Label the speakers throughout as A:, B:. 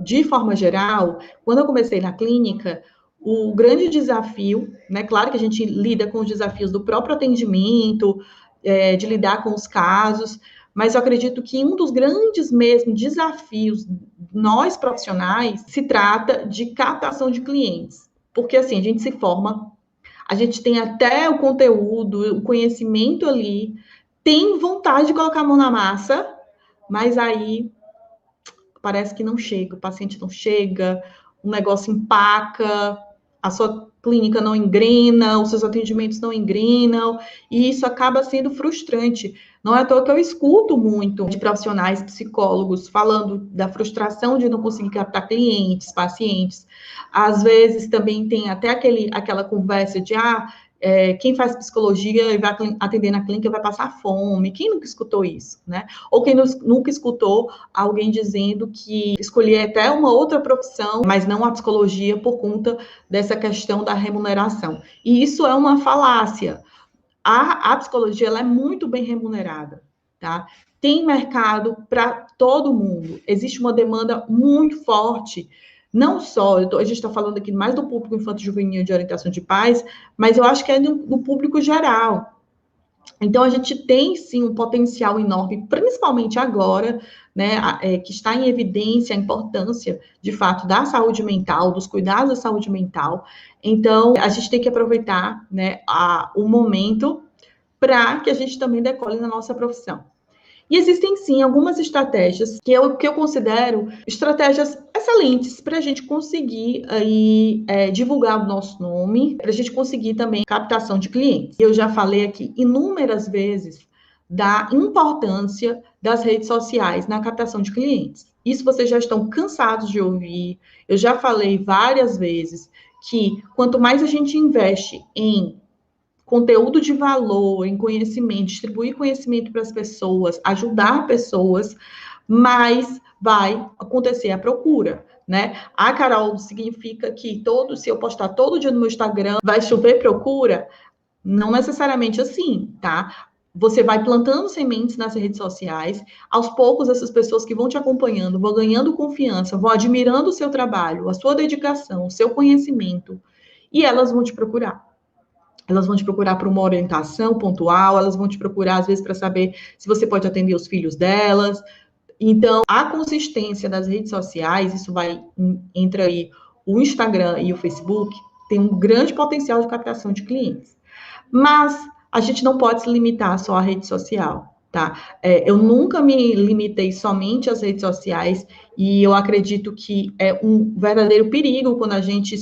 A: de forma geral, quando eu comecei na clínica, o grande desafio, né, claro que a gente lida com os desafios do próprio atendimento, de lidar com os casos, mas eu acredito que um dos grandes mesmo desafios nós profissionais se trata de captação de clientes, porque assim, a gente se forma, a gente tem até o conteúdo, o conhecimento ali, tem vontade de colocar a mão na massa, mas aí parece que não chega, o paciente não chega, o negócio empaca, a sua clínica não engrena, os seus atendimentos não engrenam, e isso acaba sendo frustrante. Não é à toa que eu escuto muito de profissionais, psicólogos, falando da frustração de não conseguir captar clientes, pacientes. Às vezes também tem até aquela conversa de, quem faz psicologia e vai atender na clínica vai passar fome. Quem nunca escutou isso, né? Ou quem nunca escutou alguém dizendo que escolher até uma outra profissão, mas não a psicologia por conta dessa questão da remuneração. E isso é uma falácia. A psicologia ela é muito bem remunerada, tá? Tem mercado para todo mundo. Existe uma demanda muito forte. Não só, a gente está falando aqui mais do público infanto-juvenil de orientação de pais, mas eu acho que é do público geral. Então, a gente tem, sim, um potencial enorme, principalmente agora, né, que está em evidência a importância, de fato, da saúde mental, dos cuidados da saúde mental. Então, a gente tem que aproveitar, né, o momento para que a gente também decole na nossa profissão. E existem, sim, algumas estratégias que eu considero estratégias excelentes para a gente conseguir aí, divulgar o nosso nome, para a gente conseguir também captação de clientes. Eu já falei aqui inúmeras vezes da importância das redes sociais na captação de clientes. Isso vocês já estão cansados de ouvir. Eu já falei várias vezes que quanto mais a gente investe em conteúdo de valor, em conhecimento, distribuir conhecimento para as pessoas, ajudar pessoas, mas vai acontecer a procura, né? Carol, significa que se eu postar todo dia no meu Instagram, vai chover procura? Não necessariamente assim, tá? Você vai plantando sementes nas redes sociais, aos poucos essas pessoas que vão te acompanhando vão ganhando confiança, vão admirando o seu trabalho, a sua dedicação, o seu conhecimento, e elas vão te procurar. Elas vão te procurar para uma orientação pontual, elas vão te procurar, às vezes, para saber se você pode atender os filhos delas. Então, a consistência das redes sociais, isso entra aí o Instagram e o Facebook, tem um grande potencial de captação de clientes. Mas a gente não pode se limitar só à rede social, tá? Eu nunca me limitei somente às redes sociais e eu acredito que é um verdadeiro perigo quando a gente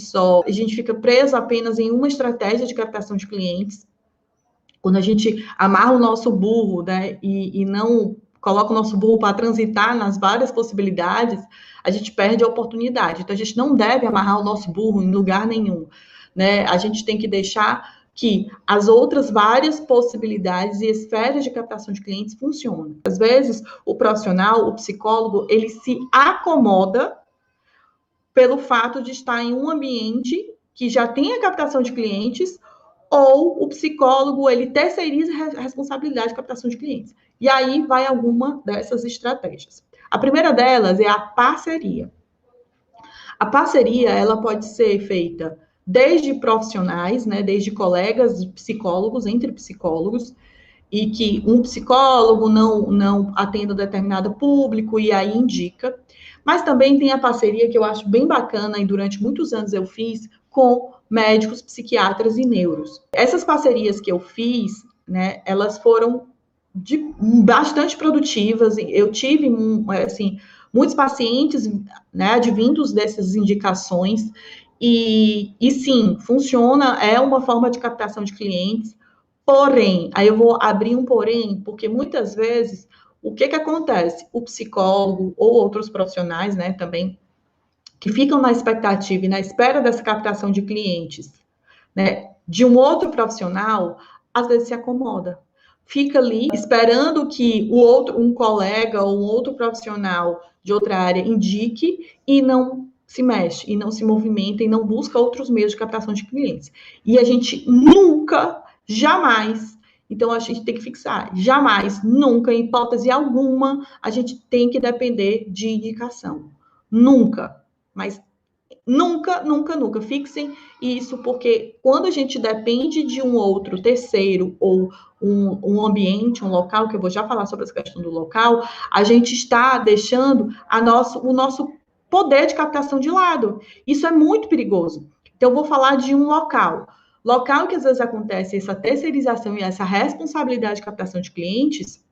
A: fica preso apenas em uma estratégia de captação de clientes, quando a gente amarra o nosso burro, né, e não coloca o nosso burro para transitar nas várias possibilidades, a gente perde a oportunidade. Então, a gente não deve amarrar o nosso burro em lugar nenhum, né? A gente tem que deixar que as outras várias possibilidades e esferas de captação de clientes funcionem. Às vezes, o profissional, o psicólogo, ele se acomoda pelo fato de estar em um ambiente que já tem a captação de clientes, ou o psicólogo, ele terceiriza a responsabilidade de captação de clientes. E aí vai alguma dessas estratégias. A primeira delas é a parceria. A parceria, ela pode ser feita desde profissionais, né, desde colegas psicólogos, entre psicólogos, e que um psicólogo não atenda determinado público e aí indica. Mas também tem a parceria que eu acho bem bacana e durante muitos anos eu fiz com médicos, psiquiatras e neuros. Essas parcerias que eu fiz, né, elas foram bastante produtivas. Eu tive, assim, muitos pacientes, né, advindos dessas indicações e sim, funciona, é uma forma de captação de clientes. Porém, aí eu vou abrir um porém, porque muitas vezes, o que acontece? O psicólogo ou outros profissionais, né, também, que ficam na expectativa e na espera dessa captação de clientes, né, de um outro profissional, às vezes se acomoda. Fica ali esperando que um colega ou um outro profissional de outra área indique e não se mexe, e não se movimenta, e não busca outros meios de captação de clientes. E a gente nunca, jamais, então a gente tem que fixar, jamais, nunca, em hipótese alguma, a gente tem que depender de indicação. Nunca. Mas nunca, nunca, nunca. Fixem isso, porque quando a gente depende de um outro terceiro ou um ambiente, um local, que eu vou já falar sobre essa questão do local, a gente está deixando o nosso poder de captação de lado. Isso é muito perigoso. Então, eu vou falar de um local. Local que às vezes acontece essa terceirização e essa responsabilidade de captação de clientes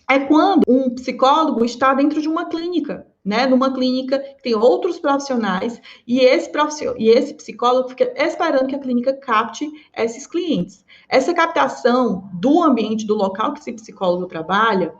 A: é quando um psicólogo está dentro de uma clínica, né? Numa clínica que tem outros profissionais e esse psicólogo fica esperando que a clínica capte esses clientes. Essa captação do ambiente, do local que esse psicólogo trabalha,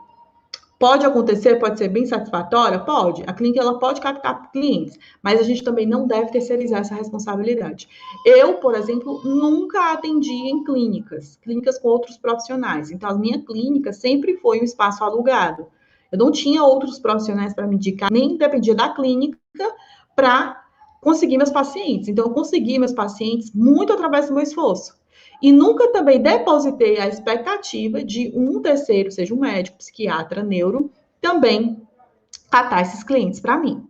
A: pode acontecer, pode ser bem satisfatória? Pode. A clínica ela pode captar clientes, mas a gente também não deve terceirizar essa responsabilidade. Eu, por exemplo, nunca atendi em clínicas com outros profissionais. Então, a minha clínica sempre foi um espaço alugado. Eu não tinha outros profissionais para me indicar, nem dependia da clínica para conseguir meus pacientes. Então, eu consegui meus pacientes muito através do meu esforço. E nunca também depositei a expectativa de um terceiro, seja um médico, psiquiatra, neuro, também catar esses clientes para mim.